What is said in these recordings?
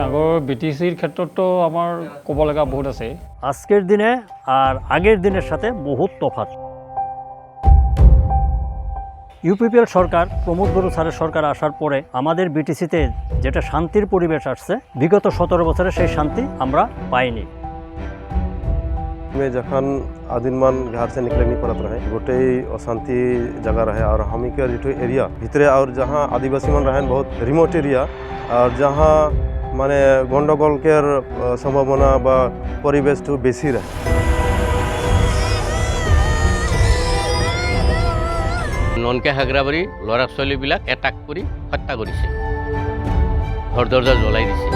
আগৰ বিটিচিৰ ক্ষেত্ৰতো আমাৰ ক'ব লগা বহুত আছে। আজকের দিনে আর আগের দিনের সাথে বহুত তফাৎ। ইউপিপিএল সরকার, প্রমোদ বড়ো স্যারের সরকার আসার পরে আমাদের বিটিসিতে যেটা শান্তির পরিবেশ আসছে, বিগত 17 বছরে সেই শান্তি আমরা পাইনি। में जखन आदिमान घर से निकले नहीं पड़त रहे, गोटे अशांति जगह रहे और हम के एरिया भितरे और जहाँ आदिवासी मन रहे बहुत रिमोट एरिया और जहाँ माने गंडगोल के सम्भावना बा परिवेश तो बेसी रहे। ননকে হাগৰাবাৰী ল'ৰা ছোৱালীবিলাক এটাক কৰি হত্যা কৰিছে, ঘৰ দৰজা জ্বলাই দিছে।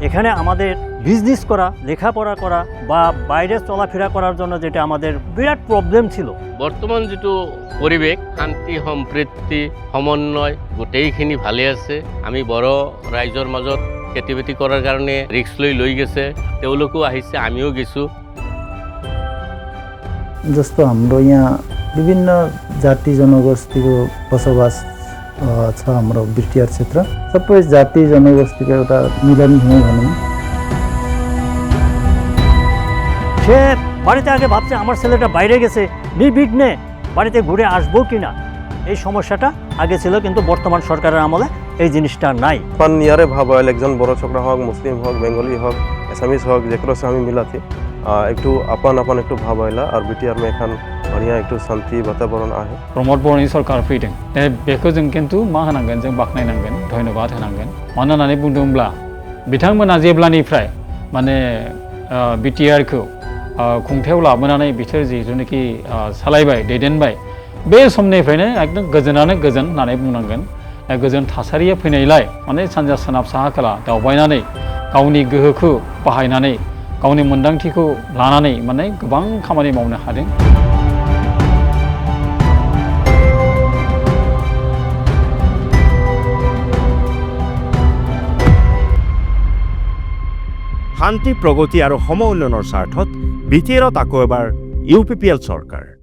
এখানে আমাদের বিজনেস করা, লেখাপড়া করা বা বাইরে চলাফেরা করার জন্য যেটা আমাদের বিরাট প্রবলেম ছিল। বৰ্তমান যিটো পৰিৱেশ, শান্তি সম্প্ৰীতি সমন্বয় গোটেইখিনি ভালে আছে। আমি বড়ো ৰাইজৰ মাজত খেতি বাতি কৰাৰ কাৰণে ৰিক্স লৈ গৈছে, তেওঁলোকো আহিছে, আমিও গৈছোঁ। जस्तो हाम्रो यहाँ विभिन्न जाति जनगोष्ठीको बसोबास छ। हाम्रो BTR क्षेत्र सबै जाति जनगोष्ठीको एउटा मिलन भूमि भनौँ। সে বাড়িতে আগে ভাবছে আমার ছেলেটা বাইরে গেছে, নির্বিঘ্নে বাড়িতে ঘুরে আসবো কিনা, এই সমস্যাটা আগে ছিল, কিন্তু বর্তমান সরকারের আমলে এই জিনিসটা নাই। अपन नियारे भाव একজন বড় छोकरा होक, मुस्लिम होक, बेंगली होक, एसामीज होक, जेकरो से हमें मिला थी एक अपन अपन एक भाव आइला और BTR में एखान बढ़िया एक शांति वातावरण आहे। प्रमोद बर'नि सरकार फैदों, बेखौ जों खिन्थु मा होनांगोन, जों बाख्नायनांगोन, धन्यबाद होनांगोन। मानो होननानै बुंदोंब्ला बिथांमोना जेब्लानिफ्राय माने BTR खौ खुंथायाव लाबोनानै बिसोर जिथुनाखि सालायबाय, दैदेनबाय, बे समनिफ्रायनो एकदम गोजोनानो गोजोन होननानै बुंनांगोन। गोजोन थासारिया फैनायलाय माने सानजा सोनाब साहा खोला दावबायनानै गावनि गोहोखौ बाहायनानै गावनि मोन्दांथिखौ लानानै माने गोबां खामानि मावनो हादों। শান্তি, প্ৰগতি আৰু সম উন্নয়নৰ স্বাৰ্থত BTRত আকৌ এবাৰ UPPL চৰকাৰ।